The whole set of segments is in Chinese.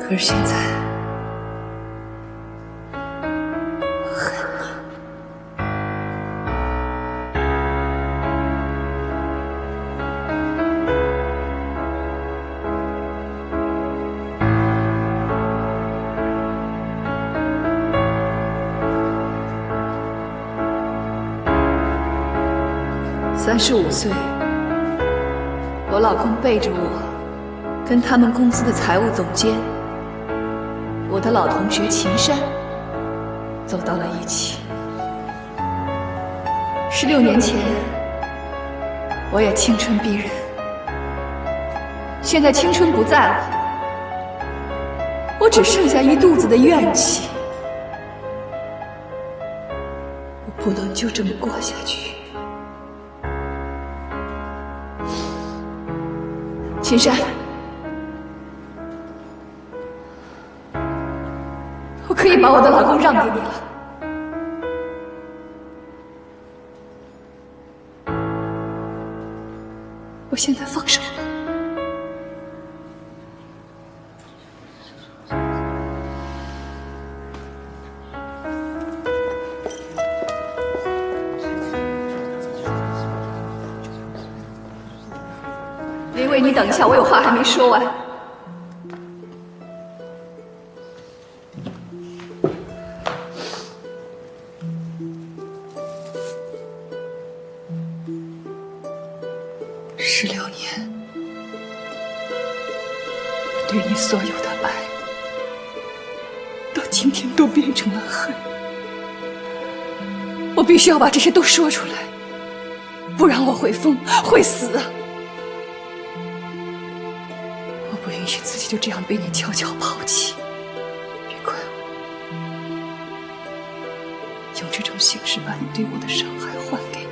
可是现在，我恨你。35岁，我老公背着我，跟他们公司的财务总监，我的老同学秦山，走到了一起。16年前，我也青春逼人，现在青春不在了，我只剩下一肚子的怨气，我不能就这么过下去。秦山，我可以把我的老公让给你了。我现在放手了。林伟，你等一下，我有话还没说完。16年，我对你所有的爱，到今天都变成了恨。我必须要把这些都说出来，不然我会疯，会死啊！我不允许自己就这样被你悄悄抛弃。别怪我，用这种形式把你对我的伤害还给你。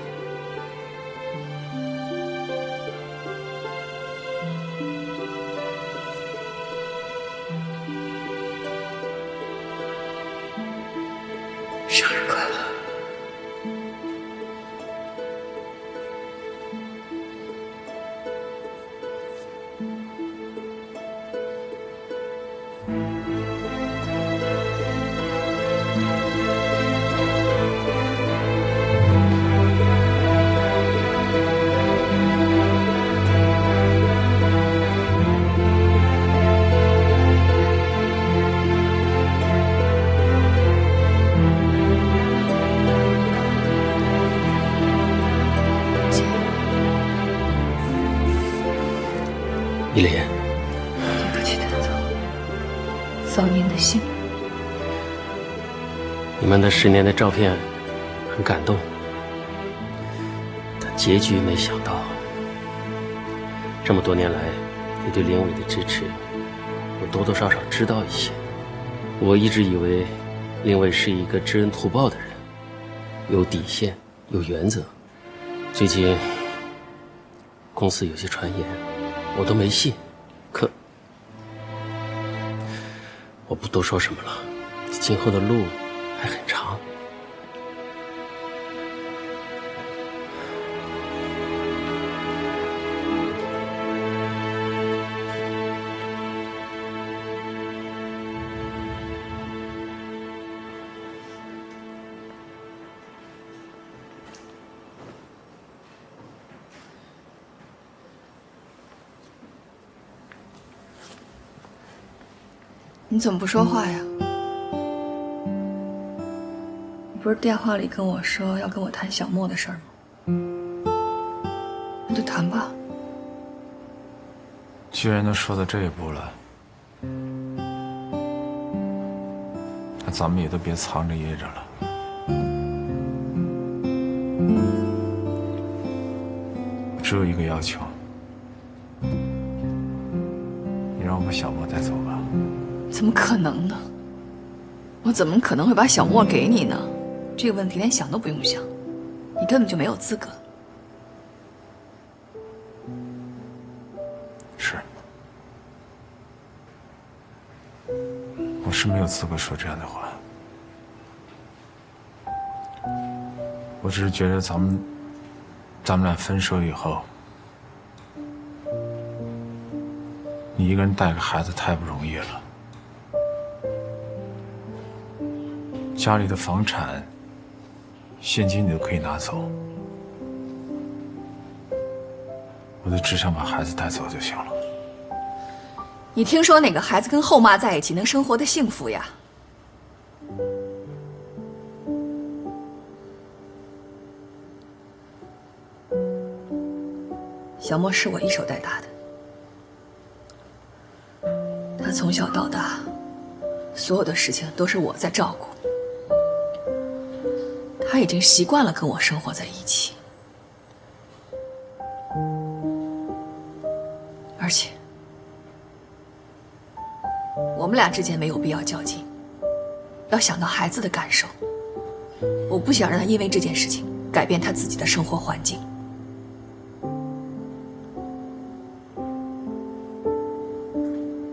生日快乐！依林，对不起，德总，扫您的兴。你们的10年的照片很感动，但结局没想到。这么多年来，你对林伟的支持，我多多少少知道一些。我一直以为林伟是一个知恩图报的人，有底线，有原则。最近公司有些传言，我都没信，可我不多说什么了，今后的路还很长。你怎么不说话呀？你不是电话里跟我说要跟我谈小莫的事儿吗？那就谈吧。既然都说到这一步了，那咱们也都别藏着掖着了。我只有一个要求，你让我把小莫带走吧。怎么可能呢？我怎么可能会把小莫给你呢？这个问题连想都不用想，你根本就没有资格。是，我是没有资格说这样的话。我只是觉得咱们俩分手以后，你一个人带个孩子太不容易了。家里的房产、现金你都可以拿走，我就只想把孩子带走就行了。你听说哪个孩子跟后妈在一起能生活的幸福呀？小莫是我一手带大的，他从小到大，所有的事情都是我在照顾，他已经习惯了跟我生活在一起，而且我们俩之间没有必要较劲，要想到孩子的感受，我不想让他因为这件事情改变他自己的生活环境。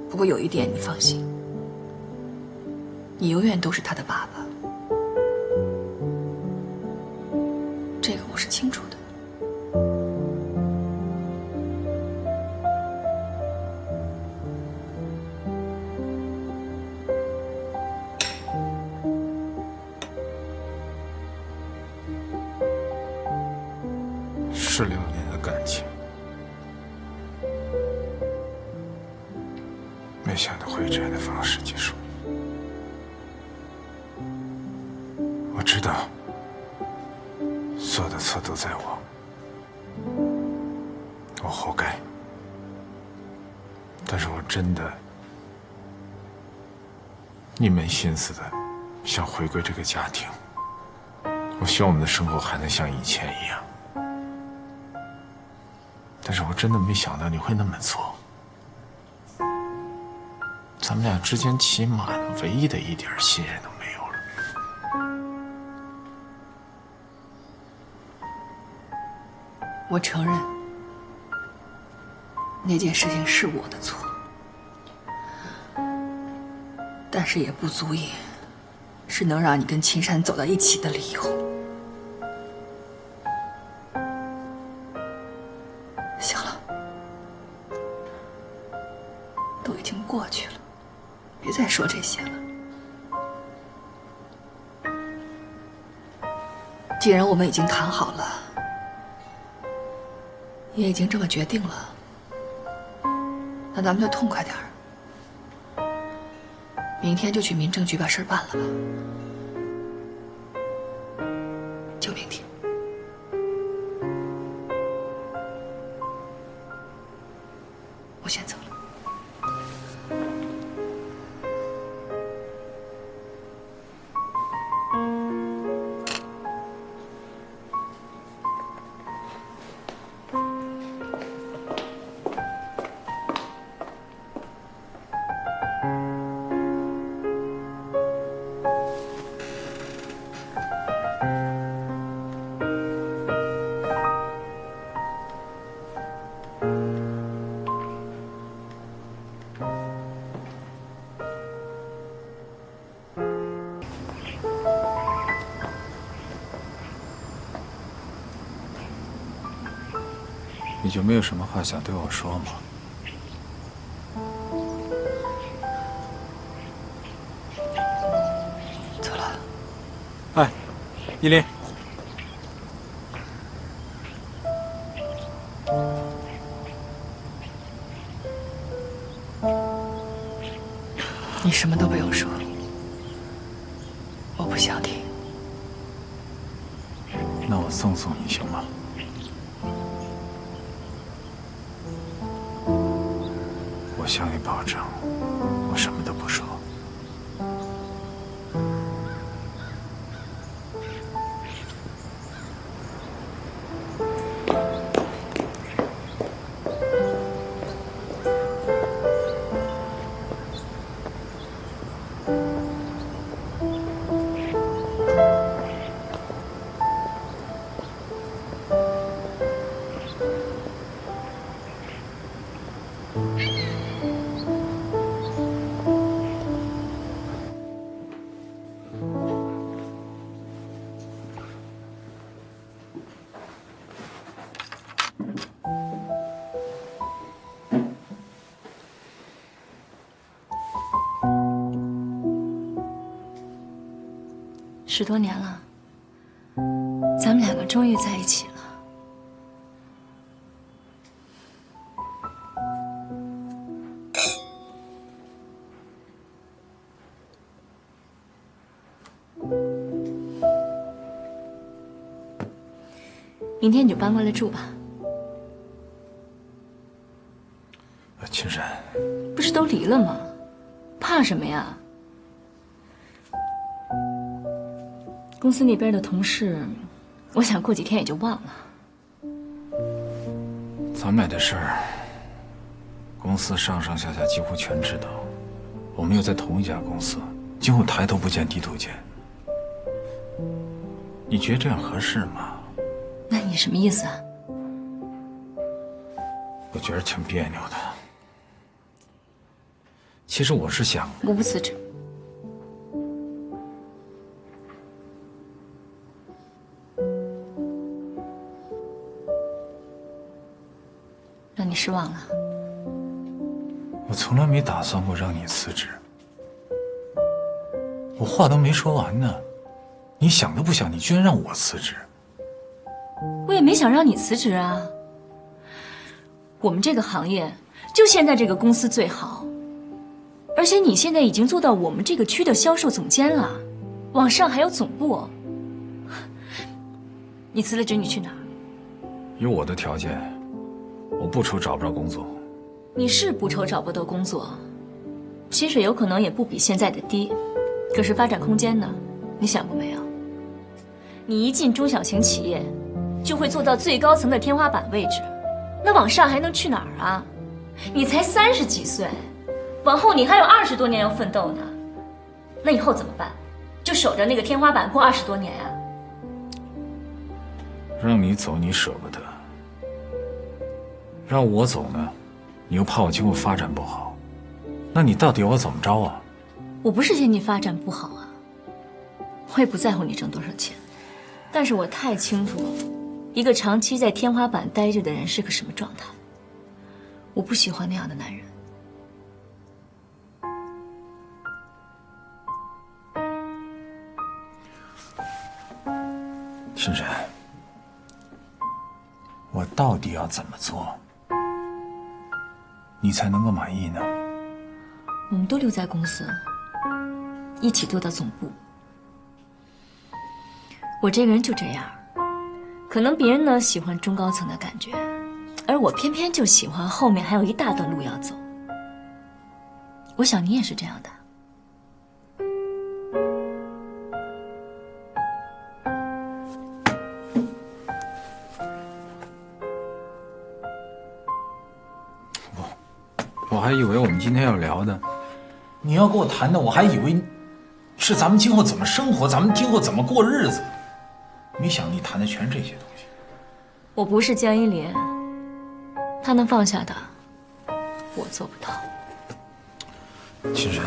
不过有一点你放心，你永远都是他的爸爸，这个我是清楚的。是6年的感情，没想到会以这样的方式结束。我知道，所有的错都在我，我活该。但是我真的一门心思的想回归这个家庭，我希望我们的生活还能像以前一样。但是我真的没想到你会那么做，咱们俩之间起码的唯一的一点信任都没有了。我承认，那件事情是我的错，但是也不足以是能让你跟秦山走到一起的理由。行了，都已经过去了，别再说这些了。既然我们已经谈好了，也已经这么决定了，那咱们就痛快点儿，明天就去民政局把事儿办了吧。就明天。我先走了。你就没有什么话想对我说吗？走了。哎，依林，你什么都不用说，我不想听。那我送送你行吗？我向你保证，我什么都不说。10多年了，咱们2个终于在一起了。明天你就搬过来住吧。青山，不是都离了吗？怕什么呀？公司那边的同事，我想过几天也就忘了。咱们俩的事儿，公司上上下下几乎全知道。我们又在同一家公司，今后抬头不见低头见。你觉得这样合适吗？那你什么意思啊？我觉得挺别扭的。其实我是想，我不辞职。让你失望了？我从来没打算过让你辞职。我话都没说完呢，你想都不想，你居然让我辞职。我也没想让你辞职啊。我们这个行业就现在这个公司最好，而且你现在已经做到我们这个区的销售总监了，往上还有总部。你辞了职你去哪儿？有我的条件，我不愁找不着工作。你是不愁找不到工作，薪水有可能也不比现在的低，可是发展空间呢？你想过没有？你一进中小型企业，就会做到最高层的天花板位置，那往上还能去哪儿啊？你才30几岁，往后你还有20多年要奋斗呢，那以后怎么办？就守着那个天花板过20多年啊？让你走你舍不得，让我走呢，你又怕我今后发展不好，那你到底要我怎么着啊？我不是嫌你发展不好啊，我也不在乎你挣多少钱，但是我太清楚一个长期在天花板待着的人是个什么状态。我不喜欢那样的男人。深深，我到底要怎么做，你才能够满意呢？我们都留在公司，一起做到总部。我这个人就这样，可能别人呢喜欢中高层的感觉，而我偏偏就喜欢后面还有一大段路要走。我想你也是这样的。我还以为我们今天要聊的，你要跟我谈的，我还以为是咱们今后怎么生活，咱们今后怎么过日子，没想你谈的全是这些东西。我不是江一林，他能放下的，我做不到。青山，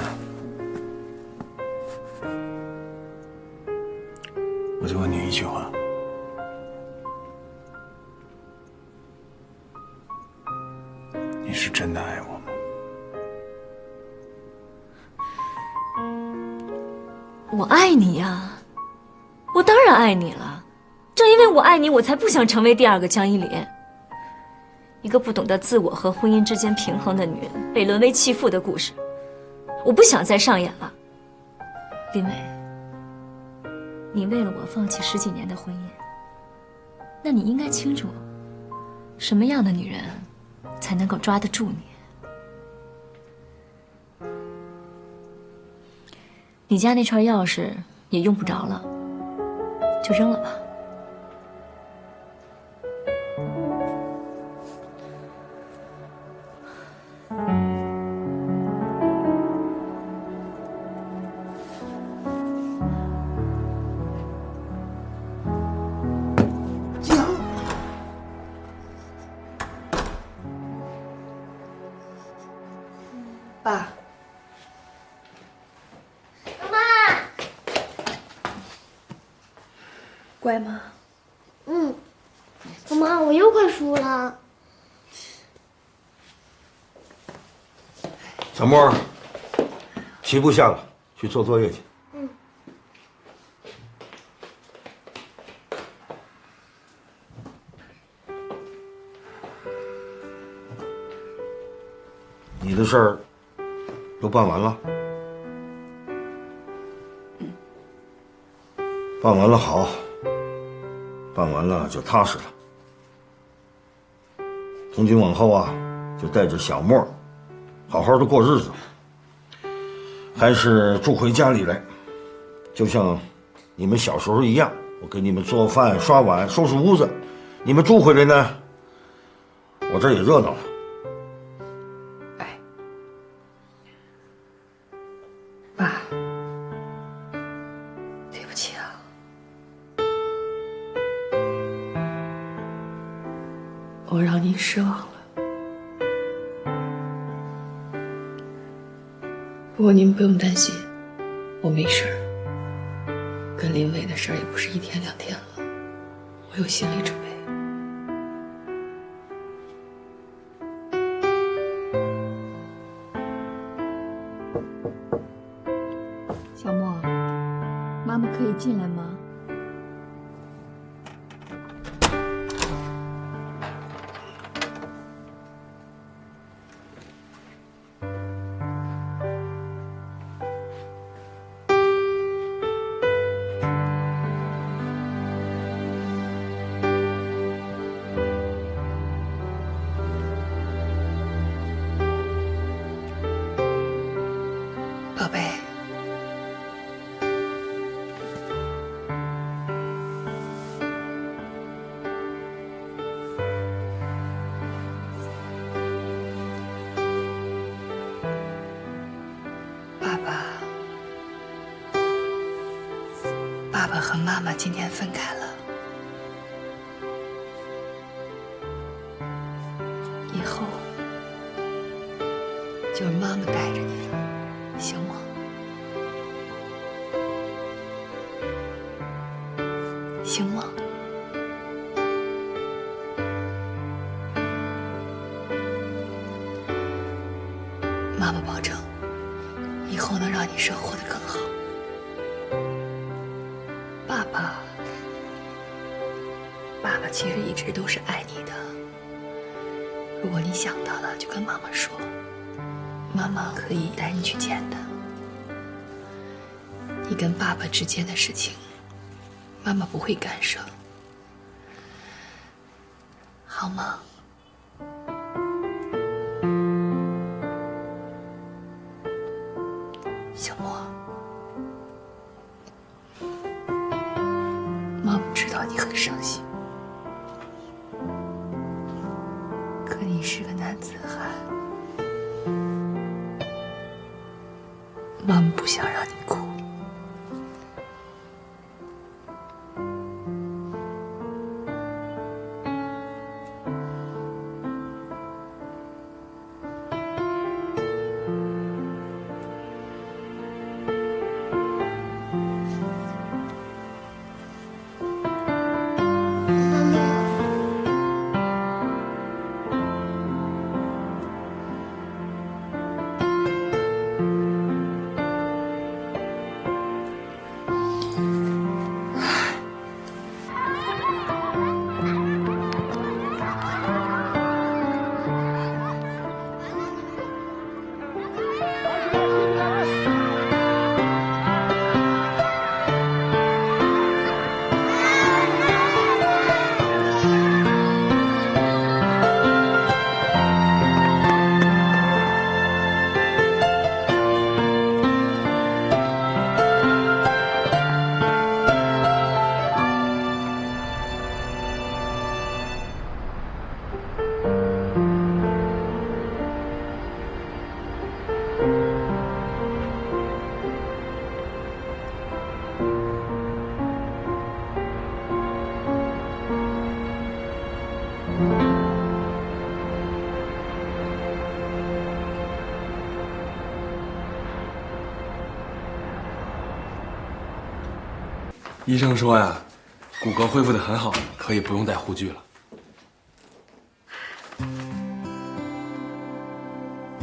我就问你一句话，你是真的爱我吗？我爱你呀，我当然爱你了。正因为我爱你，我才不想成为第二个江一林，一个不懂得自我和婚姻之间平衡的女人被沦为弃妇的故事，我不想再上演了。林伟，你为了我放弃10几年的婚姻，那你应该清楚，什么样的女人才能够抓得住你。你家那串钥匙也用不着了，就扔了吧。爸，妈，乖吗？妈，我又快输了。小莫，棋不下了，去做作业去。你的事儿都办完了？办完了好，办完了就踏实了。从今往后啊，就带着小莫，好好的过日子。还是住回家里来，就像你们小时候一样，我给你们做饭、刷碗、收拾屋子。你们住回来呢，我这儿也热闹了。哎，爸，对不起啊。我让您失望了。不过您不用担心，我没事儿。跟林伟的事儿也不是1天2天了，我有心理准备。小莫，妈妈可以进来吗？宝贝，爸爸和妈妈今天分开了，以后就是妈妈带着你了，行吗？行吗？妈妈保证，以后能让你生活得更好。爸爸其实一直都是爱你的。如果你想到了，就跟妈妈说，妈妈可以带你去见他。你跟爸爸之间的事情，妈妈不会干涉，好吗？小莫，妈妈知道你很伤心，可你是个男子汉，妈妈不想让你哭。医生说呀，骨骼恢复得很好，可以不用戴护具了。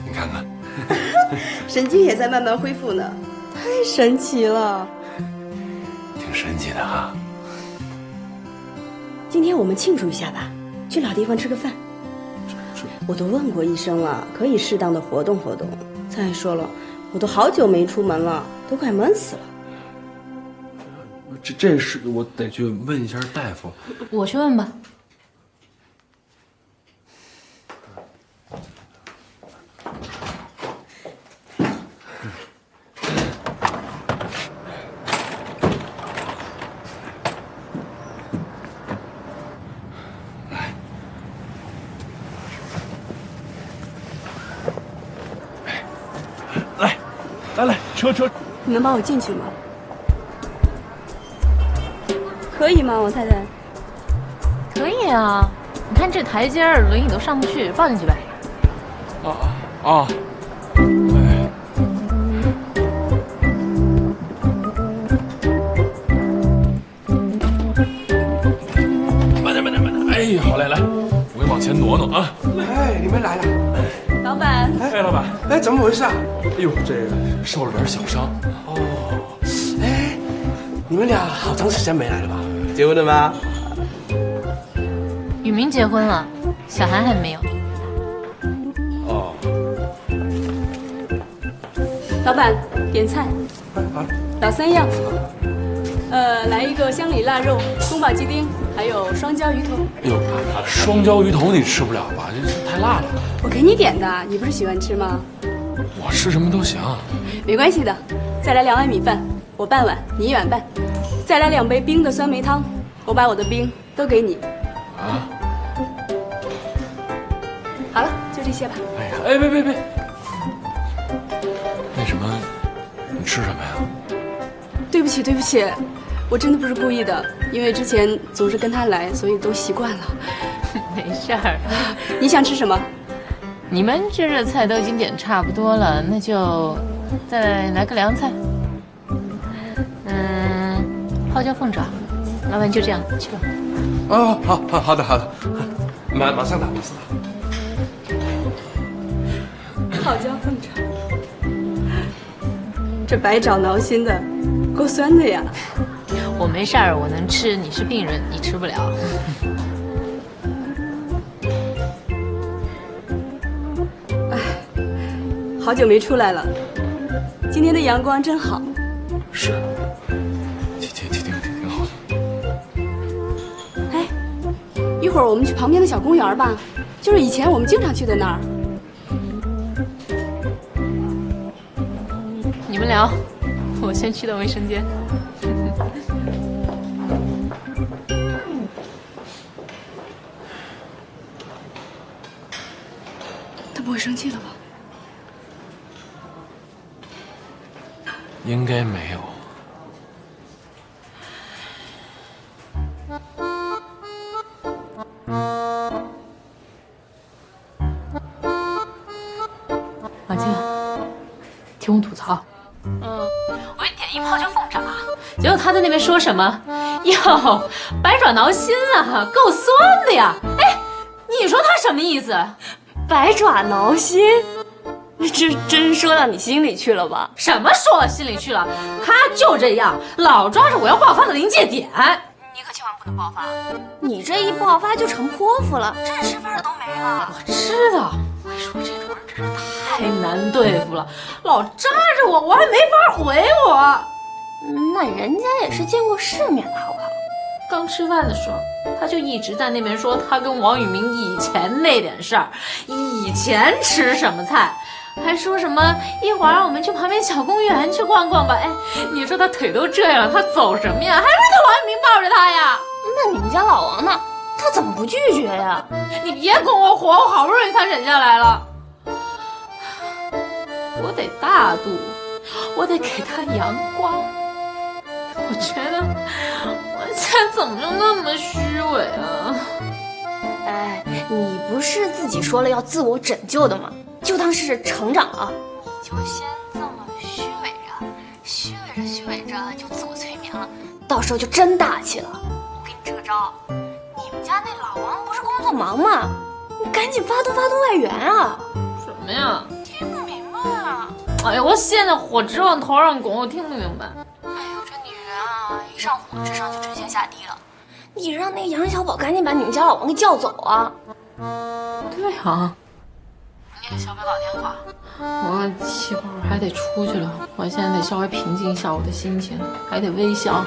你看看，神经也在慢慢恢复呢，太神奇了，挺神奇的哈。今天我们庆祝一下吧，去老地方吃个饭。我都问过医生了，可以适当的活动活动。再说了，我都好久没出门了，都快闷死了。这是我得去问一下大夫。我去问吧。来，车，你能帮我进去吗？可以吗，王太太？可以啊，你看这台阶儿，轮椅都上不去，抱进去呗。啊！慢点！哎，好嘞，来，我给你往前挪啊！哎，你们来了。老板。哎，老板。哎，怎么回事啊？哎呦，这个受了点小伤。哦，哎，你们俩好长时间没来了吧？结婚了吗？雨明结婚了，小韩还没有。哦。老板，点菜。好。老3样。来一个香里腊肉、宫保鸡丁，还有双椒鱼头。哎呦，双椒鱼头你吃不了吧？这太辣了。我给你点的，你不是喜欢吃吗？我吃什么都行。没关系的，再来2碗米饭，我半碗，你1碗半。再来2杯冰的酸梅汤，我把我的冰都给你。啊？好了，就这些吧。哎呀，哎，别！那什么，你吃什么呀？对不起，我真的不是故意的，因为之前总是跟他来，所以都习惯了。没事儿。你想吃什么？你们这热菜都已经点差不多了，那就再来个凉菜。泡椒凤爪，老板就这样去吧。哦，好的，马上打。泡椒凤爪，这百爪挠心的，够酸的呀。我没事儿，我能吃。你是病人，你吃不了。好久没出来了，今天的阳光真好。是，挺好的。哎，一会儿我们去旁边的小公园吧，就是以前我们经常去的那儿。你们聊，我先去趟卫生间。他不会生气了吧？应该没有。马静，听我吐槽。我一点一泡椒凤爪，结果他在那边说什么哟，百爪挠心啊，够酸的呀！哎，你说他什么意思？百爪挠心？这真说到你心里去了吧？什么说我心里去了？他就这样，老抓着我要爆发的临界点。你可千万不能爆发！你这一爆发就成泼妇了，这吃饭的都没了。我知道，我说这种人真是太难对付了，老扎着我，我还没法回我。那人家也是见过世面的，好不好？刚吃饭的时候，他就一直在那边说他跟王宇明以前那点事儿，以前吃什么菜。还说什么一会儿我们去旁边小公园去逛逛吧？哎，你说他腿都这样了，他走什么呀？还是他王一鸣抱着他呀？那你们家老王呢？他怎么不拒绝呀？你别跟我火，我好不容易才忍下来了。我得大度，我得给他阳光。我觉得我现在怎么就那么虚伪啊？哎，你不是自己说了要自我拯救的吗？就当是成长了，你就先这么虚伪着，就自我催眠了，到时候就真大气了。我给你支个招，你们家那老王不是工作忙吗？你赶紧发动外援啊！什么呀？听不明白啊！哎呀，我现在火直往头上拱，我听不明白。哎呦，这女人啊，一上火智商就直线下低了。你让那个杨小宝赶紧把你们家老王给叫走啊！对啊。给小北打电话。我一会儿还得出去了，我现在得稍微平静一下我的心情，还得微笑，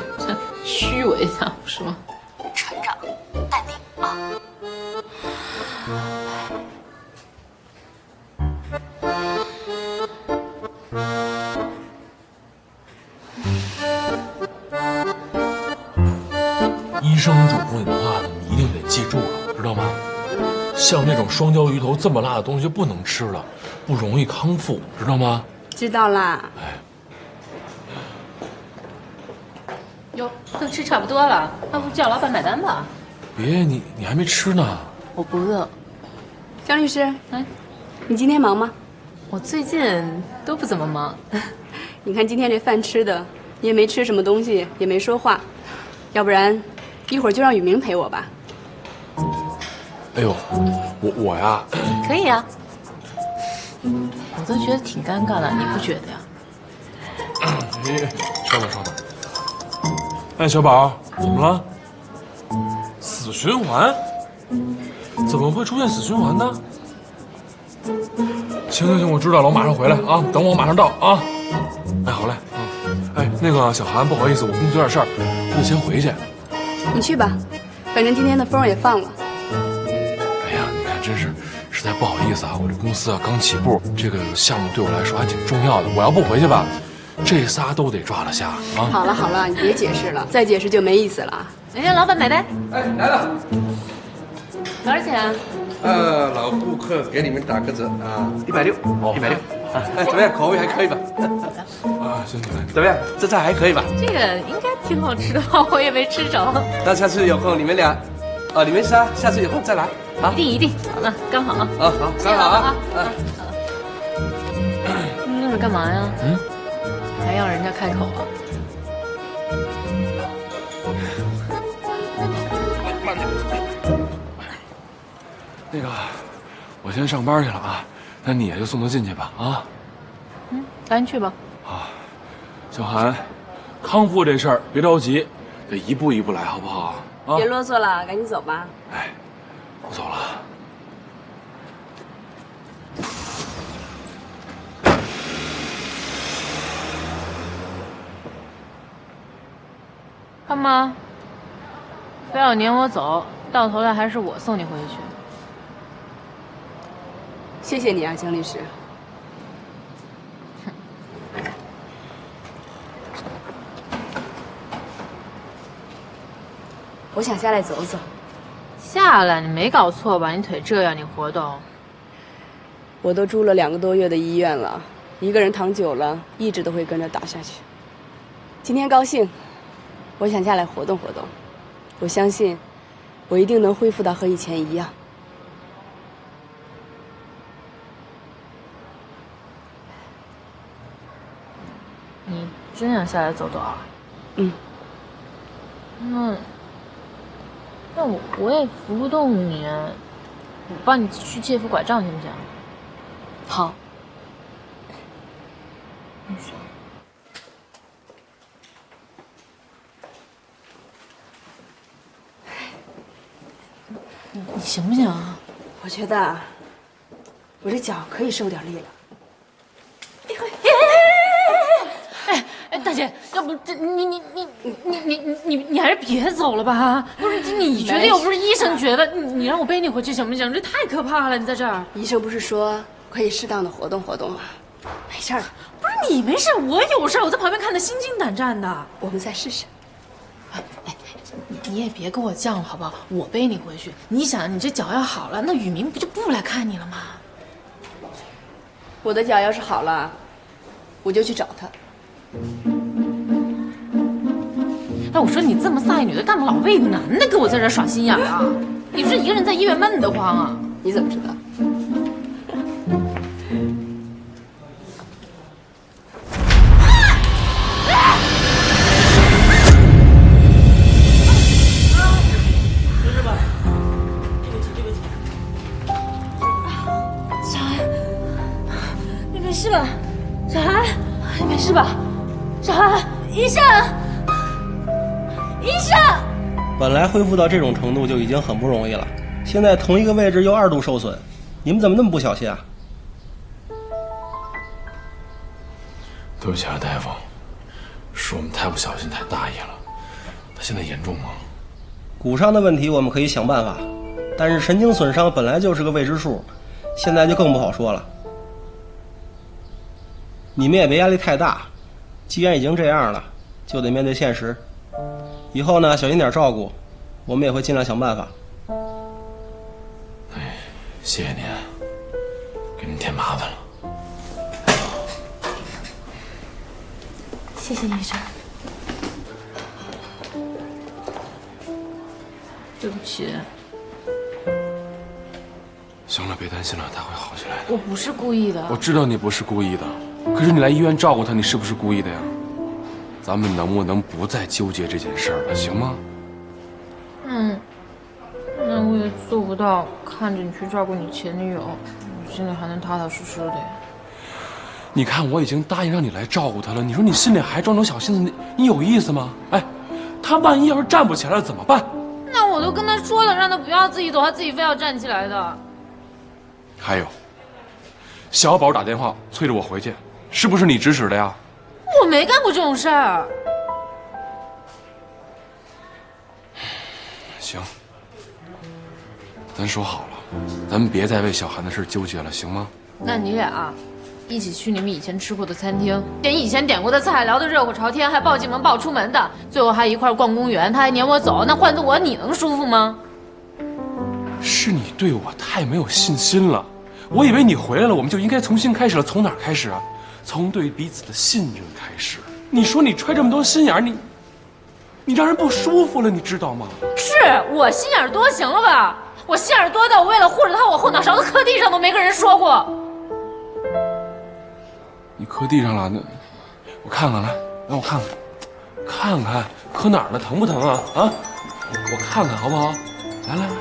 虚伪一下，是吗？船长，淡定啊。医生嘱咐你的话，你一定得记住了，知道吗？像那种双焦鱼头这么辣的东西就不能吃了，不容易康复，知道吗？知道啦。哟，都吃差不多了，要不叫老板买单吧？别，你还没吃呢。我不饿。江律师，你今天忙吗？我最近都不怎么忙。你看今天这饭吃的，你也没吃什么东西，也没说话，要不然一会儿就让雨明陪我吧。哎呦，我呀，可以啊。我都觉得挺尴尬的，你不觉得呀？稍等。哎，小宝，怎么了？死循环？怎么会出现死循环呢？行，我知道了，我马上回来啊，等我马上到啊。哎，好嘞，哎，那个小韩，不好意思，我公司有点事儿，我得先回去。你去吧，反正今天的风也放了。哎呀，你看，真是实在不好意思啊，我这公司啊刚起步，这个项目对我来说还挺重要的，我要不回去吧，这仨都得抓了瞎啊。好了，你别解释了，再解释就没意思了。人家老板买单。哎，来了。多少钱啊？老顾客给你们打个折啊，160，160。哎，怎么样？口味还可以吧？啊，行，怎么样？这菜还可以吧？这个应该挺好吃的吧？我也没吃着。那下次有空你们俩，你们仨下次有空再来啊！一定，那刚好啊。好，刚好啊。那是干嘛呀？还要人家开口啊？那个，我先上班去了啊，那你也就送他进去吧啊。赶紧去吧。啊，小韩，康复这事儿别着急，得一步一步来，好不好？啊，别啰嗦了，赶紧走吧。哎，我走了。干嘛？非要撵我走，到头来还是我送你回去。谢谢你啊，江律师。我想下来走走。下来？你没搞错吧？你腿这样，你活动？我都住了2个多月的医院了，一个人躺久了，意志都会跟着倒下去。今天高兴，我想下来活动活动。我相信，我一定能恢复到和以前一样。你真想下来走走啊？那我也扶不动你，我帮你去借副拐杖行不行？好。你行不行啊？我觉得我这脚可以受点力了。哎，大姐，要不这你还是别走了吧？不是你觉得又不是医生觉得，你让我背你回去行不行？这太可怕了！你在这儿，医生不是说可以适当的活动活动吗？没事儿。不是你没事，我有事，我在旁边看得心惊胆战的。我们再试试。你也别跟我犟了好不好？我背你回去。你想，你这脚要好了，那雨明不就不来看你了吗？我的脚要是好了，我就去找他。哎，我说你这么飒一女的，干嘛老为男的跟我在这耍心眼啊？你不是一个人在医院闷得慌啊？你怎么知道？小韩，你没事吧？小韩，你没事吧？小韩，医生，医生！本来恢复到这种程度就已经很不容易了，现在同一个位置又2度受损，你们怎么那么不小心啊？对不起啊，大夫，是我们太不小心，太大意了。他现在严重吗？骨伤的问题我们可以想办法，但是神经损伤本来就是个未知数，现在就更不好说了。你们也别压力太大，既然已经这样了，就得面对现实。以后呢，小心点照顾，我们也会尽量想办法。哎，谢谢您，给您添麻烦了。谢谢医生。对不起。行了，别担心了，他会好起来的。我不是故意的。我知道你不是故意的，可是你来医院照顾他，你是不是故意的呀？咱们能不能不再纠结这件事儿了，行吗？那我也做不到看着你去照顾你前女友，我心里还能踏踏实实的呀。你看，我已经答应让你来照顾他了，你说你心里还装种小心思，你有意思吗？哎，他万一要是站不起来了怎么办？那我都跟他说了，让他不要自己走，他自己非要站起来的。还有，小宝打电话催着我回去，是不是你指使的呀？我没干过这种事儿。行，咱说好了，咱们别再为小韩的事纠结了，行吗？那你俩一起去你们以前吃过的餐厅，点以前点过的菜，聊得热火朝天，还抱进门抱出门的，最后还一块逛公园，他还撵我走，那换做我你能舒服吗？是你对我太没有信心了。我以为你回来了，我们就应该重新开始了。从哪儿开始啊？从对彼此的信任开始。你说你揣这么多心眼儿，你让人不舒服了，你知道吗？是我心眼多行了吧？我心眼多到我为了护着他，我后脑勺子磕地上都没跟人说过。你磕地上了？那我看看，来，让我看看，看看磕哪儿了？疼不疼啊？啊，我看看好不好？来来来，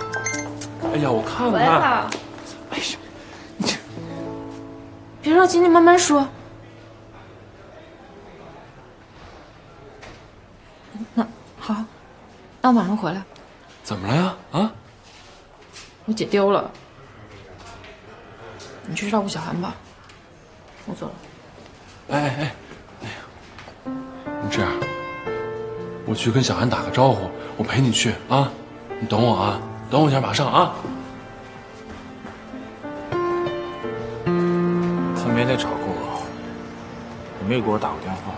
哎呀，我看看。哎呀，你这别着急，你慢慢说。那好，那我晚上回来。怎么了呀？啊？我姐丢了，你去照顾小韩吧，我走了。哎呀，你这样，我去跟小韩打个招呼，我陪你去啊，你等我啊，等我一下，马上啊。他没来找过我，也没给我打过电话。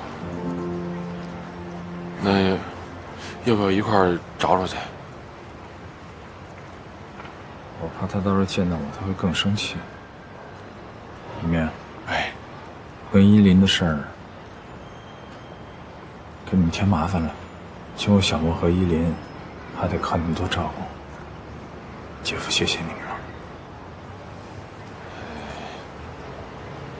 那要不要一块儿找找去？我怕他到时候见到我，他会更生气。李明，哎，跟依林的事儿，给你们添麻烦了。今后小莫和依林还得靠你们多照顾。姐夫，谢谢你们了。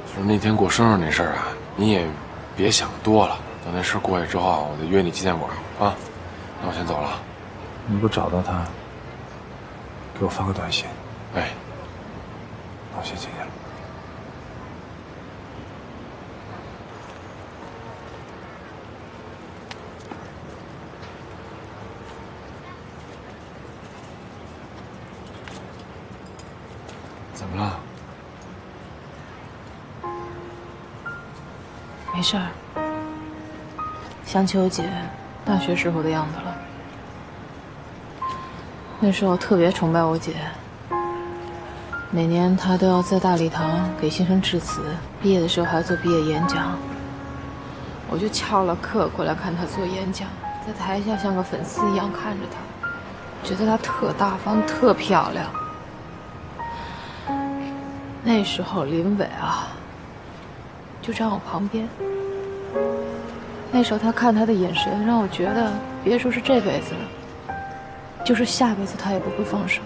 就是那天过生日那事儿啊，你也别想多了。等那事过去之后，我再约你纪念馆啊。那我先走了。如果找到他，给我发个短信。哎，那我先进去了。怎么了？没事儿，想起我姐大学时候的样子了。那时候特别崇拜我姐，每年她都要在大礼堂给新生致辞，毕业的时候还要做毕业演讲。我就翘了课过来看她做演讲，在台下像个粉丝一样看着她，觉得她特大方，特漂亮。那时候林伟啊，就站我旁边。那时候他看他的眼神，让我觉得别说是这辈子了，就是下辈子他也不会放手。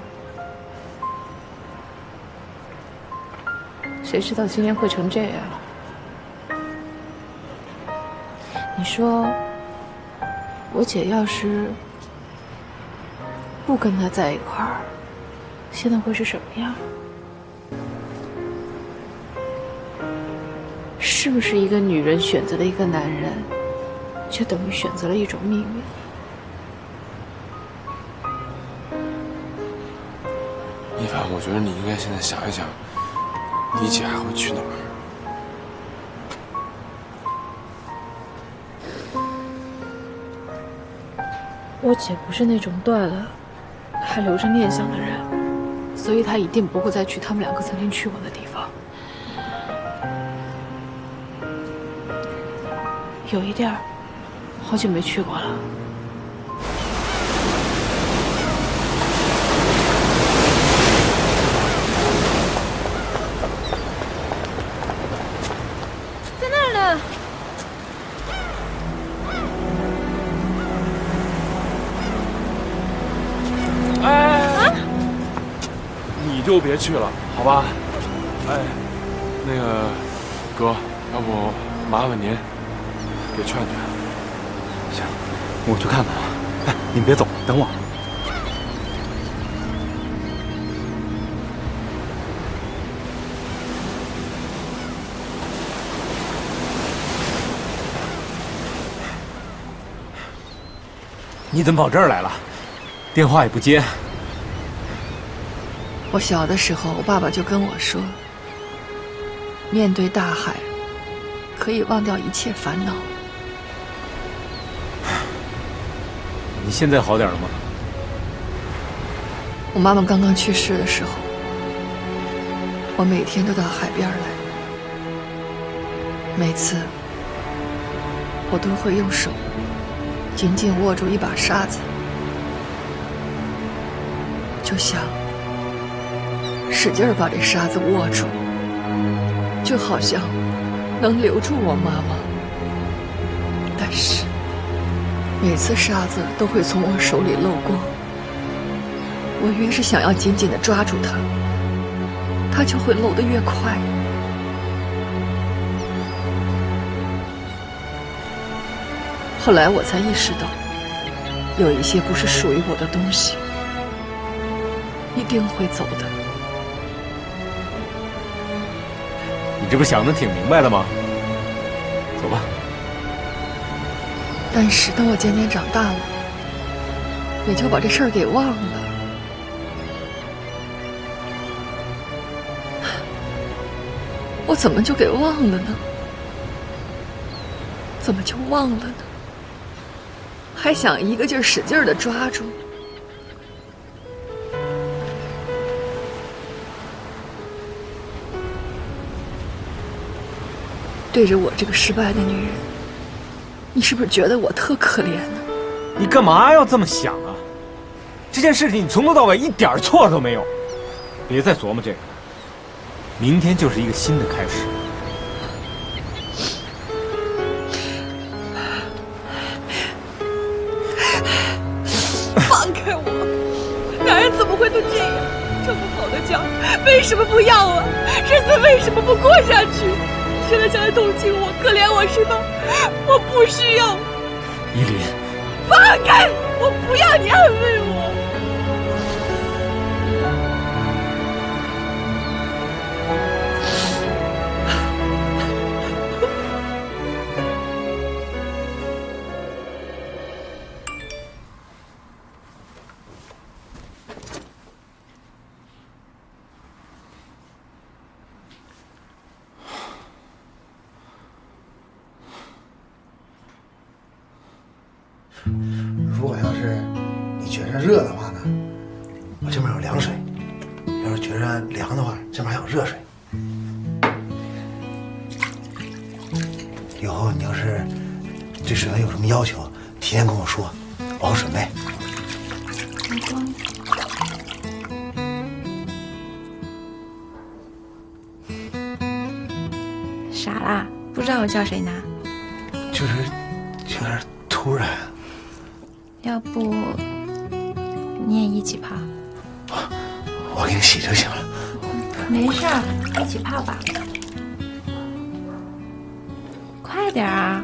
谁知道今天会成这样？你说，我姐要是不跟他在一块儿，现在会是什么样？是不是一个女人选择了一个男人，就等于选择了一种命运？一凡，我觉得你应该现在想一想，你姐还会去哪儿？我姐不是那种断了还留着念想的人，所以她一定不会再去他们两个曾经去过的地方。有一地儿，好久没去过了。在那儿呢。哎，你就别去了，好吧？哎，那个哥，要不麻烦您给劝劝。行，我去看看。哎，您别走，等我。你怎么跑这儿来了？电话也不接。我小的时候，我爸爸就跟我说，面对大海，可以忘掉一切烦恼。你现在好点了吗？我妈妈刚刚去世的时候，我每天都到海边来，每次我都会用手紧紧握住一把沙子，就想使劲儿把这沙子握住，就好像能留住我妈妈。但是每次沙子都会从我手里漏光，我越是想要紧紧地抓住它，它就会漏得越快。后来我才意识到，有一些不是属于我的东西，一定会走的。你这不想得挺明白的吗？走吧。但是等我渐渐长大了，也就把这事儿给忘了。我怎么就给忘了呢？怎么就忘了呢？还想一个劲儿使劲儿地抓住。对着我这个失败的女人，你是不是觉得我特可怜呢？你干嘛要这么想啊？这件事情你从头到尾一点错都没有。别再琢磨这个，明天就是一个新的开始。放开我！男人怎么会都这样？这么好的家，为什么不要啊？日子为什么不过下去？现在想来同情我、可怜我是吧？我不需要。依林，放开！我不要你安慰我。如果要是你觉着热的话呢，我这边有凉水；要是觉着凉的话，这边还有热水。以后你要是对水温有什么要求，提前跟我说，我好准备。傻啦，不知道我叫谁呢？就是有点突然。要不你也一起泡？我给你洗就行了。没事儿，一起泡吧。快点啊！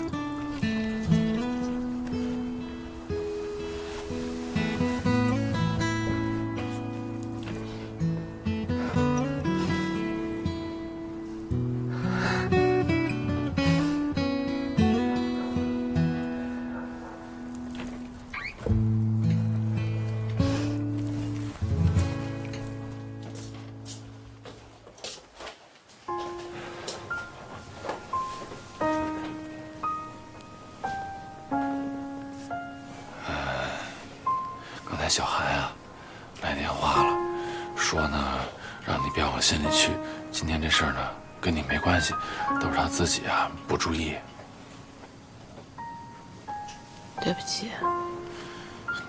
来电话了，说呢让你别往心里去，今天这事儿呢跟你没关系，都是他自己啊不注意。对不起。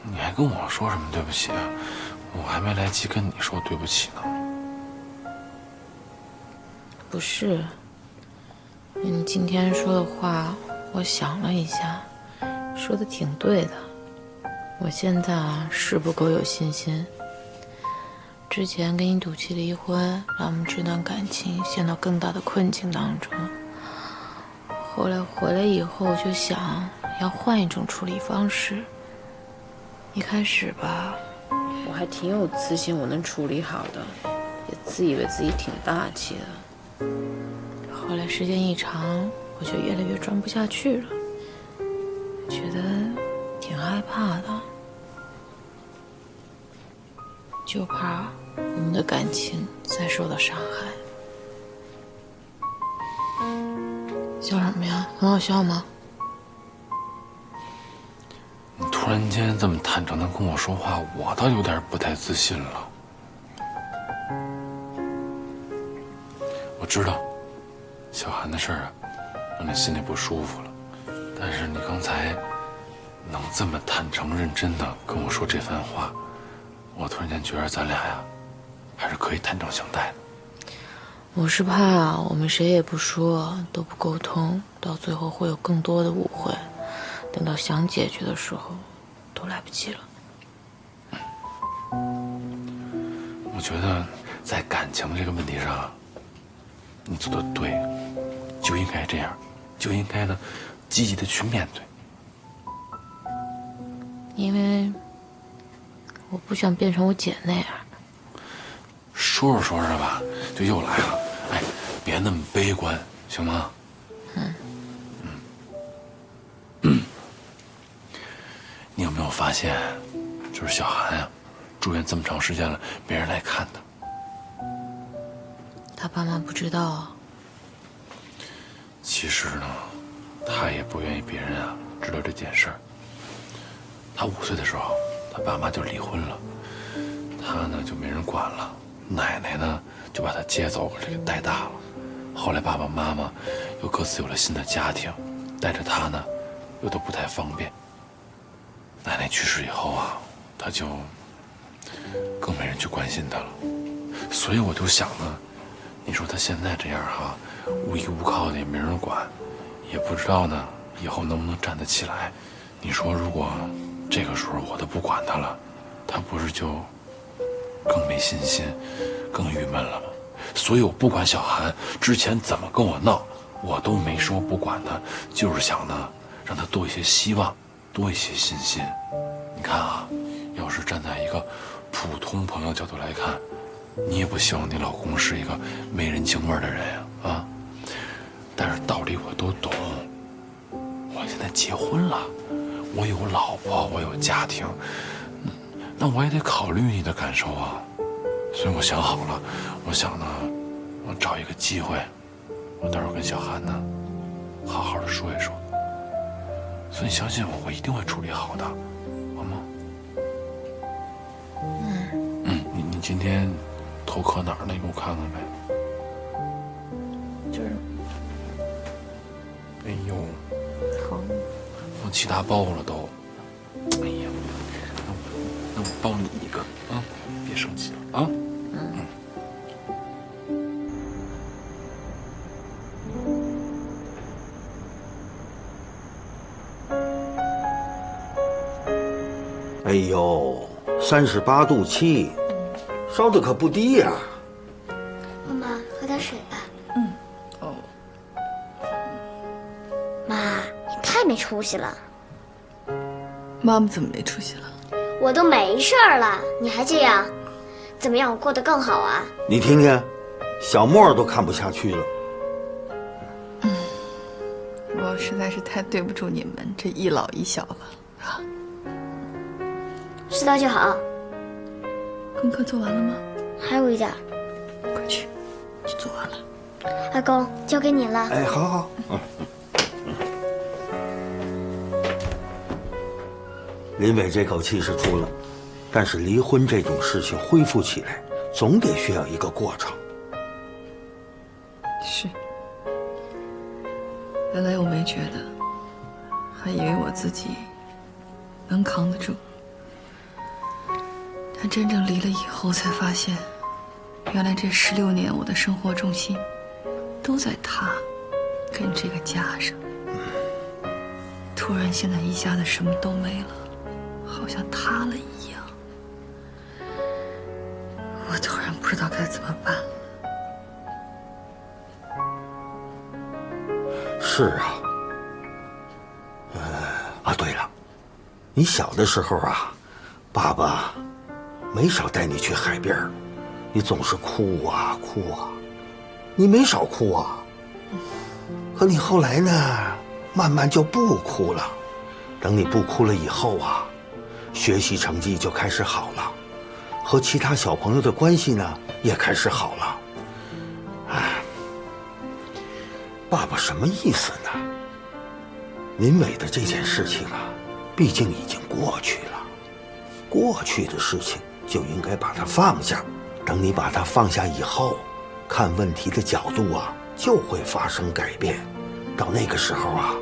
你还跟我说什么对不起啊？我还没来得及跟你说对不起呢。不是，你今天说的话，我想了一下，说的挺对的。我现在啊是不够有信心。之前跟你赌气离婚，让我们这段感情陷到更大的困境当中。后来回来以后，我就想要换一种处理方式。一开始吧，我还挺有自信，我能处理好的，也自以为自己挺大气的。后来时间一长，我就越来越装不下去了，觉得挺害怕的，就怕我们的感情再受到伤害。笑什么呀？很好笑吗？你突然间这么坦诚的跟我说话，我倒有点不太自信了。我知道小韩的事儿啊，让你心里不舒服了，但是你刚才能这么坦诚认真的跟我说这番话，我突然间觉得咱俩呀，还是可以坦诚相待的。我是怕我们谁也不说，都不沟通，到最后会有更多的误会，等到想解决的时候，都来不及了。我觉得在感情这个问题上，你做的对，就应该这样，就应该呢，积极的去面对。因为我不想变成我姐那样。说着说着吧，就又来了。哎，别那么悲观，行吗？你有没有发现，就是小韩啊，住院这么长时间了，没人来看他。他爸妈不知道啊。其实呢，他也不愿意别人啊知道这件事儿。他5岁的时候，他爸妈就离婚了，他呢就没人管了，奶奶呢就把他接走给带大了。后来爸爸妈妈又各自有了新的家庭，带着他呢又都不太方便。奶奶去世以后啊，他就更没人去关心他了。所以我就想呢，你说他现在这样哈，无依无靠的也没人管，也不知道呢以后能不能站得起来。你说如果这个时候我都不管他了，他不是就更没信心，更郁闷了吗？所以我不管小韩之前怎么跟我闹，我都没说不管他，就是想呢让他多一些希望，多一些信心。你看啊，要是站在一个普通朋友角度来看，你也不希望你老公是一个没人情味的人呀，啊！但是道理我都懂，我现在结婚了，我有老婆，我有家庭，那我也得考虑你的感受啊。所以我想好了，我想呢，我找一个机会，我到时候跟小韩呢，好好的说一说。所以你相信我，我一定会处理好的，好吗？你今天头磕哪儿了？你给我看看呗。就是，哎呦，疼，我气大爆了都。哎呀，那我抱你一个啊，别生气了啊。哎呦，38度7，烧的可不低呀。妈妈，喝点水吧。哦。妈，你太没出息了。妈妈怎么没出息了？我都没事儿了，你还这样，怎么样？我过得更好啊？你听听，小莫都看不下去了。我实在是太对不住你们这一老一小了啊！知道就好。功课做完了吗？还有一点。快去做完了。阿公，交给你了。哎，好。林伟这口气是出了，但是离婚这种事情恢复起来，总得需要一个过程。是，原来我没觉得，还以为我自己能扛得住。但真正离了以后，才发现，原来这16年我的生活重心都在他跟这个家上。突然现在一下子什么都没了，好像塌了一样。我突然不知道该怎么办了。是啊，对了，你小的时候啊，爸爸没少带你去海边，你总是哭啊哭啊，你没少哭啊。可你后来呢，慢慢就不哭了。等你不哭了以后啊，学习成绩就开始好了，和其他小朋友的关系呢也开始好了。哎，爸爸什么意思呢？林伟的这件事情啊，毕竟已经过去了，过去的事情就应该把它放下。等你把它放下以后，看问题的角度啊，就会发生改变。到那个时候啊，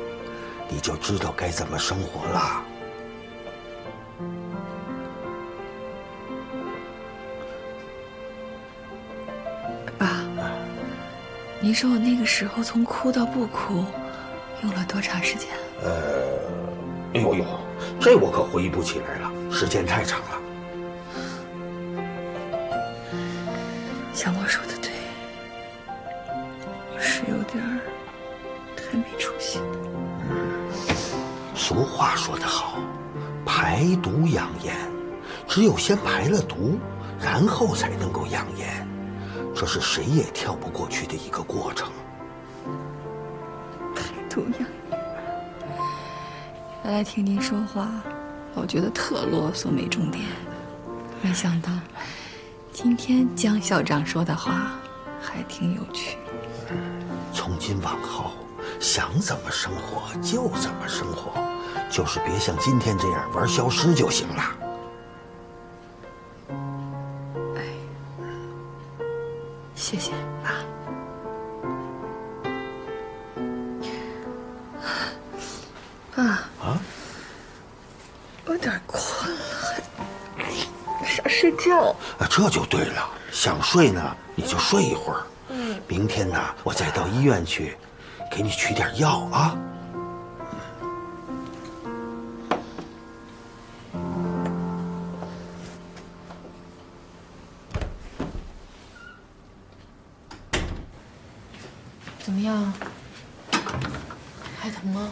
你就知道该怎么生活了。爸，您说我那个时候从哭到不哭，用了多长时间？哎呦，这我可回忆不起来了，时间太长了。小莫说的对，我是有点太没出息了。俗话说得好，排毒养颜，只有先排了毒，然后才能够养颜，这是谁也跳不过去的一个过程。排毒养颜。原来听您说话，我觉得特啰嗦没重点，没想到今天江校长说的话还挺有趣。从今往后，想怎么生活就怎么生活，就是别像今天这样玩消失就行了。谢谢爸。爸啊，我有点困了，想睡觉。这就对了，想睡呢你就睡一会儿。明天呢，我再到医院去，给你取点药啊。怎么样？还疼吗？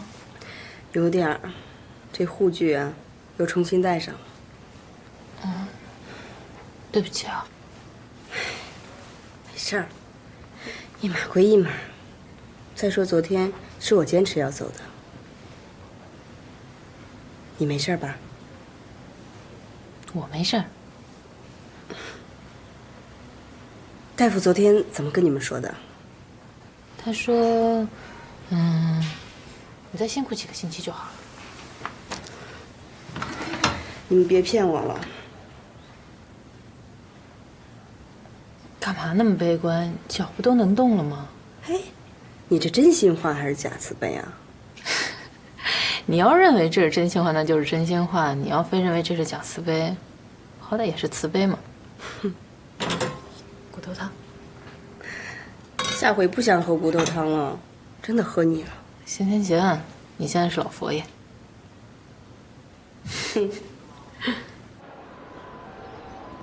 有点儿，这护具啊，又重新戴上了。对不起啊。没事儿，一码归一码。再说昨天是我坚持要走的，你没事吧？我没事。大夫昨天怎么跟你们说的？他说，你再辛苦几个星期就好了。你们别骗我了。干嘛那么悲观？脚不都能动了吗？嘿，你这真心话还是假慈悲啊？你要认为这是真心话，那就是真心话；你要非认为这是假慈悲，好歹也是慈悲嘛。骨头汤。下回不想喝骨头汤了，真的喝腻了。行，你现在是老佛爷。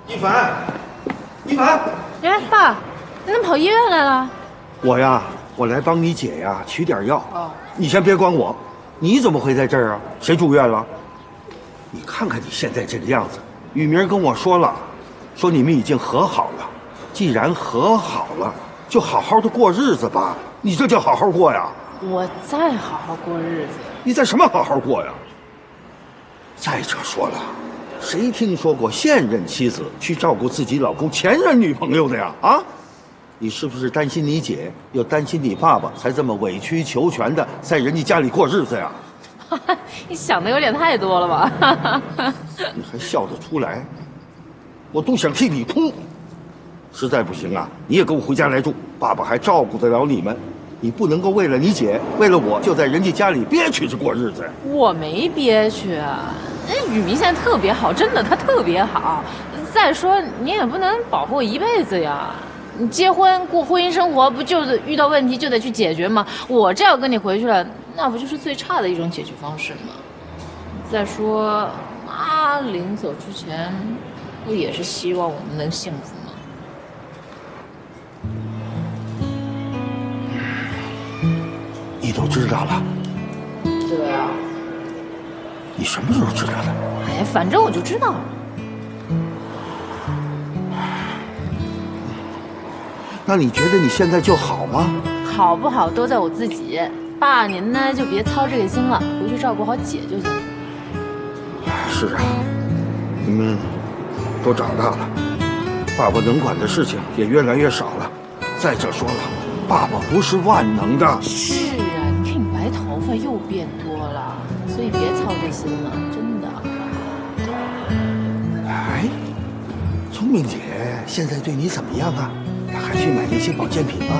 一凡，哎，爸，你怎么跑医院来了？我来帮你姐呀取点药。你先别管我，你怎么会在这儿啊？谁住院了？你看看你现在这个样子。雨明跟我说了，说你们已经和好了。既然和好了，就好好的过日子吧。你这叫好好过呀？我再好好过日子。你在什么好好过呀？再者说了，谁听说过现任妻子去照顾自己老公前任女朋友的呀？啊，你是不是担心你姐，又担心你爸爸，才这么委曲求全的在人家家里过日子呀？你想的有点太多了吧？你还笑得出来？我都想替你哭。实在不行啊，你也跟我回家来住，爸爸还照顾得了你们。你不能够为了你姐，为了我，就在人家家里憋屈着过日子。我没憋屈啊，雨明现在特别好，真的，他特别好。再说你也不能保护我一辈子呀。你结婚过婚姻生活，不就是遇到问题就得去解决吗？我这要跟你回去了，那不就是最差的一种解决方式吗？再说妈临走之前，不也是希望我们能幸福吗？你都知道了？对啊。你什么时候知道的？哎呀，反正我就知道了。那你觉得你现在就好吗？好不好都在我自己。爸，您呢就别操这个心了，回去照顾好姐就行。是啊，你们都长大了，爸爸能管的事情也越来越少了。再者说了，爸爸不是万能的。是啊，你看你白头发又变多了，所以别操这心了，真的。哎，聪明姐现在对你怎么样啊？还去买那些保健品吗？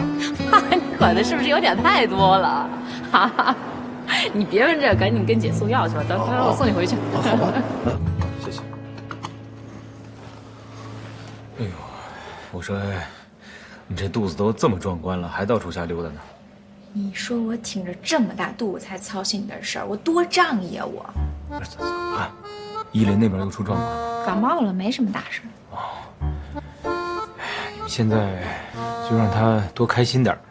你管的是不是有点太多了？哈哈，你别问这，赶紧跟姐送药去吧，咱我送你回去。好吧，谢谢。哎呦，我说，你这肚子都这么壮观了，还到处瞎溜达呢？你说我挺着这么大肚子才操心你的事儿，我多仗义啊我！啊，依林那边又出状况，感冒了，没什么大事。你现在就让他多开心点儿。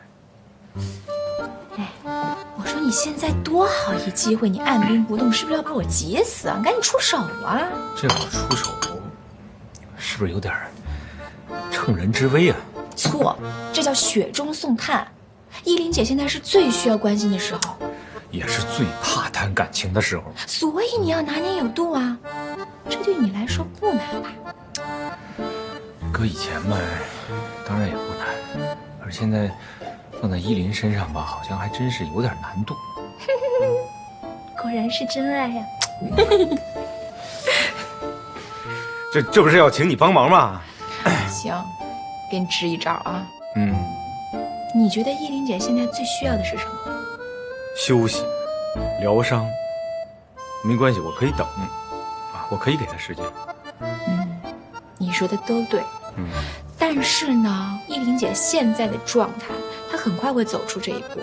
哎，我说你现在多好一机会，你按兵不动，是不是要把我急死啊？你赶紧出手啊！这会儿出手，是不是有点乘人之危啊？错，这叫雪中送炭。依林姐现在是最需要关心的时候，也是最怕谈感情的时候。所以你要拿捏有度啊，这对你来说不难吧？搁以前嘛，当然也不难，而现在放在依林身上吧，好像还真是有点难度。果然是真爱呀！这不是要请你帮忙吗？行，给你支一招啊。你觉得依林姐现在最需要的是什么？休息、疗伤，没关系，我可以等，我可以给她时间。你说的都对。但是呢，依林姐现在的状态，她很快会走出这一步。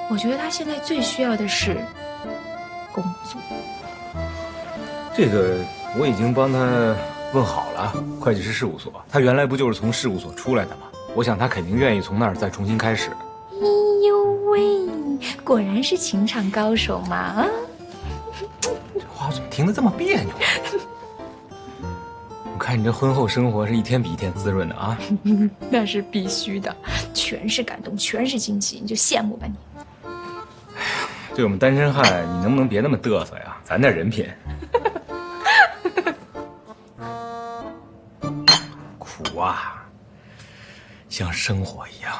我觉得她现在最需要的是工作。这个我已经帮她问好了，会计师事务所，她原来不就是从事务所出来的吗？我想她肯定愿意从那儿再重新开始。哎呦喂，果然是情场高手嘛！啊，这话怎么听得这么别扭？我看你这婚后生活是一天比一天滋润的啊！那是必须的，全是感动，全是惊喜，你就羡慕吧你。哎呀，对我们单身汉，你能不能别那么嘚瑟呀？咱点人品。苦啊，像生活一样。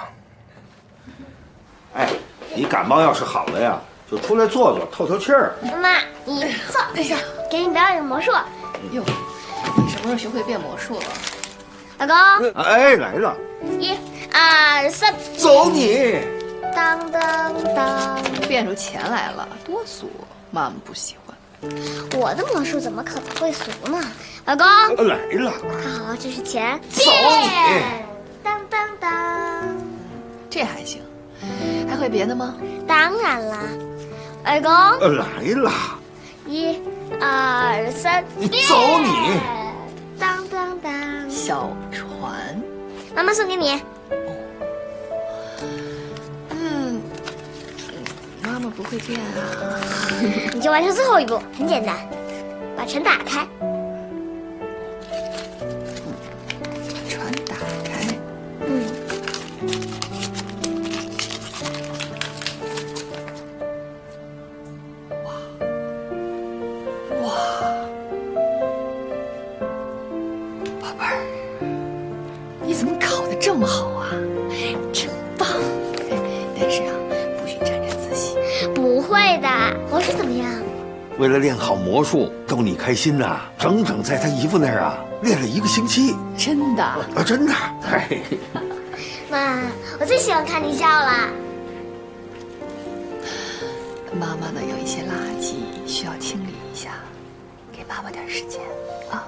哎，你感冒要是好了呀，就出来坐坐，透透气儿。妈妈，你坐一下，给你表演魔术。哟，你什么时候学会变魔术了？老公，哎，来了！1、2、3，走你！当当当，变出钱来了，多俗，妈妈不喜欢。我的魔术怎么可能会俗呢？老公，来了！看好，这是钱。走你！当当当，这还行，还会别的吗？当然啦，老公，来了！1、2、3，走你！当当当，小船，妈妈送给你。妈妈不会变啊。你就完成最后一步，很简单，把船打开。船打开。哇，宝贝儿，你怎么考得这么好啊？真棒！但是啊，不许沾沾自喜。不会的，魔术怎么样？为了练好魔术，逗你开心呐，整整在他姨夫那儿啊，练了1个星期。真的？真的。妈，我最喜欢看你笑了。妈妈呢有一些垃圾需要清理一下，给爸爸点时间啊。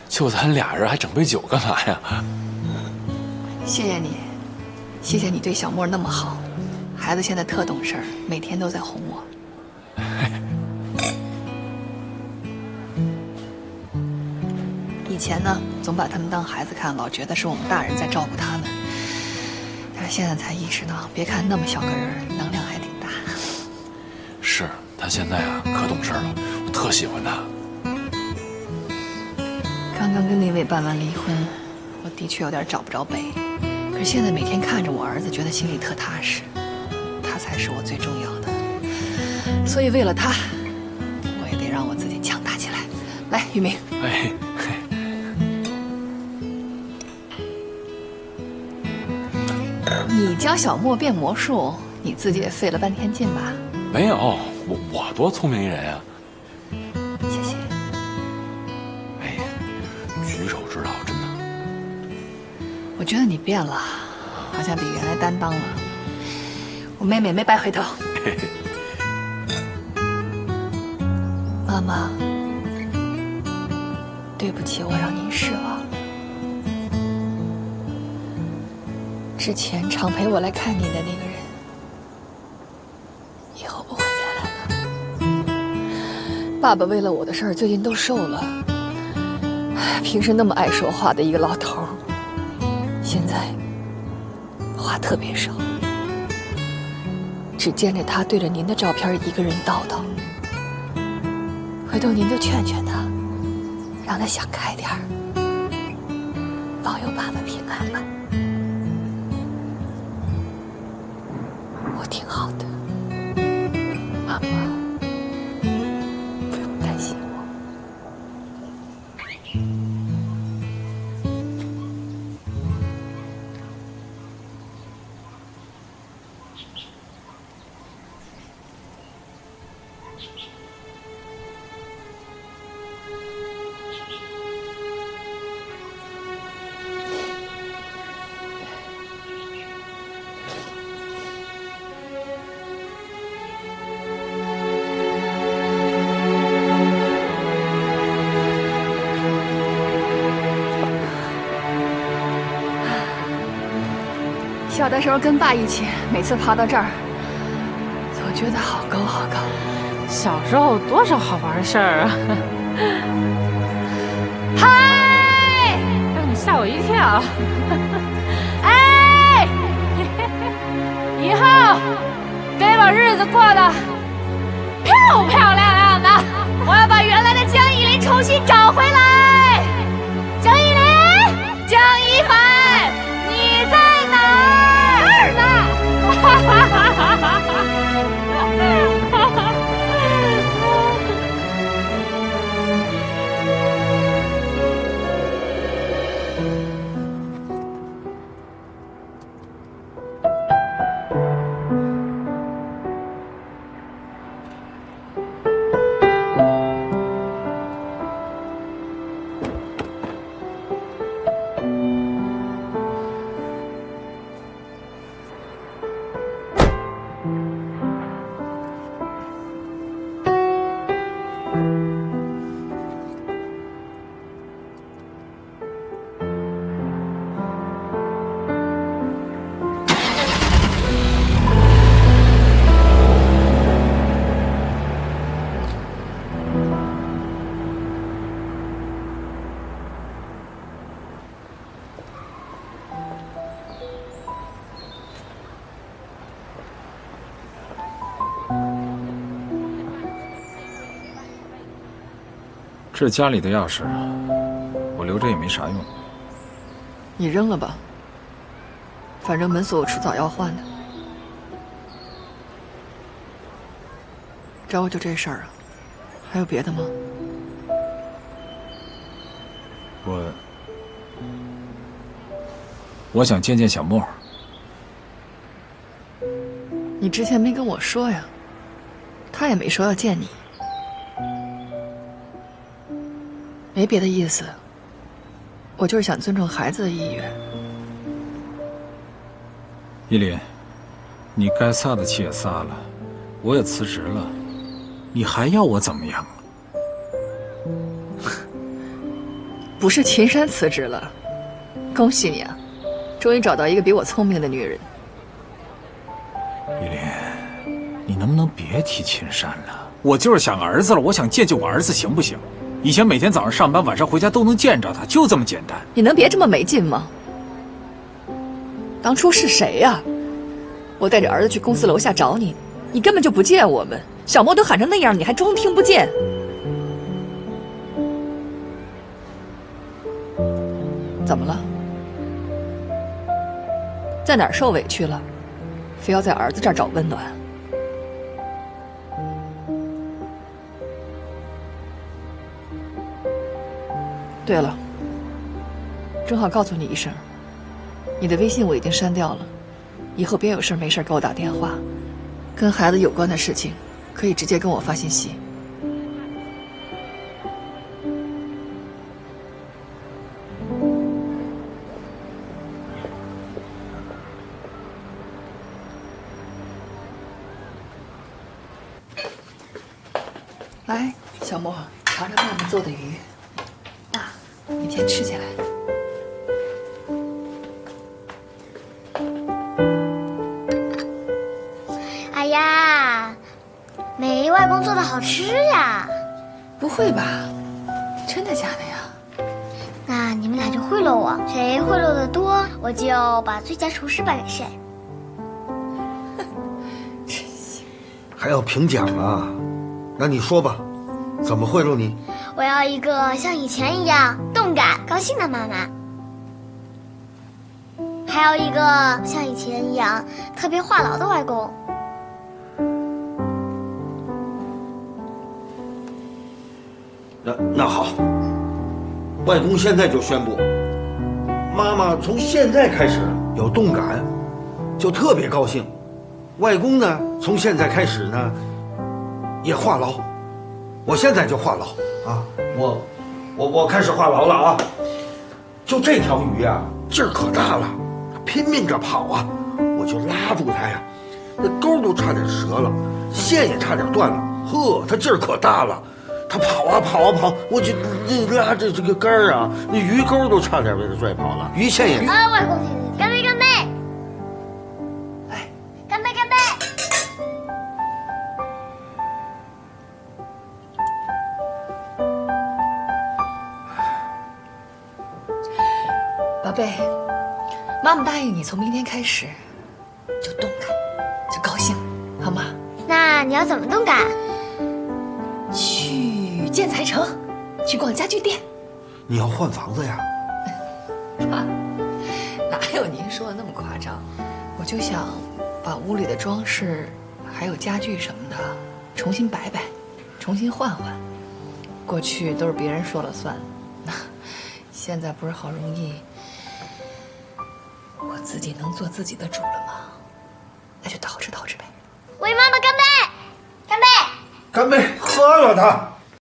就咱俩人还整杯酒干嘛呀？谢谢你，谢谢你对小莫那么好。孩子现在特懂事儿，每天都在哄我。以前呢，总把他们当孩子看，老觉得是我们大人在照顾他们。但是现在才意识到，别看那么小个人，能量还挺大。是他现在啊，可懂事了，我特喜欢他。刚刚跟那位办完离婚，我的确有点找不着北。可是现在每天看着我儿子，觉得心里特踏实，他才是我最重要的。所以为了他，我也得让我自己强大起来。来，玉明。哎。你教小莫变魔术，你自己也费了半天劲吧？没有，我多聪明一人呀！谢谢。哎，举手之劳，真的。我觉得你变了，好像比原来担当了。我妹妹没白回头。妈妈，对不起，我让您失望了。之前常陪我来看你的那个人，以后不会再来了。爸爸为了我的事儿，最近都瘦了。平时那么爱说话的一个老头儿，现在话特别少，只见着他对着您的照片一个人叨叨。回头您就劝劝他，让他想开点儿，保佑爸爸平安吧。我挺好的，妈妈，不用担心我。小的时候跟爸一起，每次爬到这儿，总觉得好高好高。小时候多少好玩的事儿啊！嗨，让你吓我一跳！哎，以后得把日子过得漂漂亮亮的。我要把原来的江一林重新找回来。江一林，江一凡，你在哪儿呢？哈哈哈哈哈！这是家里的钥匙，我留着也没啥用。你扔了吧，反正门锁我迟早要换的。找我就这事儿啊？还有别的吗？我想见见小莫。你之前没跟我说呀？他也没说要见你，没别的意思，我就是想尊重孩子的意愿。依林，你该撒的气也撒了，我也辞职了，你还要我怎么样？不是秦山辞职了，恭喜你啊，终于找到一个比我聪明的女人。依林，你能不能别提秦山了？我就是想儿子了，我想见就我儿子，行不行？以前每天早上上班，晚上回家都能见着他，就这么简单。你能别这么没劲吗？当初是谁呀？我带着儿子去公司楼下找你，你根本就不见我们。小莫都喊成那样，你还装听不见？怎么了？在哪儿受委屈了？非要在儿子这儿找温暖？对了，正好告诉你一声，你的微信我已经删掉了，以后别有事没事给我打电话，跟孩子有关的事情可以直接跟我发信息。来，小莫，尝尝妈妈做的鱼，你先吃起来。哎呀，没外公做的好吃呀！不会吧？真的假的呀？那你们俩就贿赂我，谁贿赂的多，我就把最佳厨师颁给谁。还要评奖啊？那你说吧，怎么贿赂你？我要一个像以前一样动感、高兴的妈妈，还要一个像以前一样特别话痨的外公。那好，外公现在就宣布，妈妈从现在开始有动感，就特别高兴。外公呢，从现在开始呢，也话痨。我现在就话痨啊！我开始话痨了啊！就这条鱼啊，劲儿可大了，拼命着跑啊，我就拉住它呀，那钩都差点折了，线也差点断了。呵，它劲儿可大了，它跑啊跑啊跑，我就拉着这个杆儿啊，那鱼钩都差点被它拽跑了，鱼线也……啊，外公，干杯干杯！来，干杯干杯！宝贝，妈妈答应你，从明天开始就动感，就高兴，好吗？那你要怎么动感？去建材城，去逛家具店。你要换房子呀？爸，哪有您说的那么夸张？我就想把屋里的装饰，还有家具什么的重新摆摆，重新换换。过去都是别人说了算，现在不是好容易。我自己能做自己的主了吗？那就捯饬捯饬呗。为妈妈干杯！干杯！干杯！喝了它。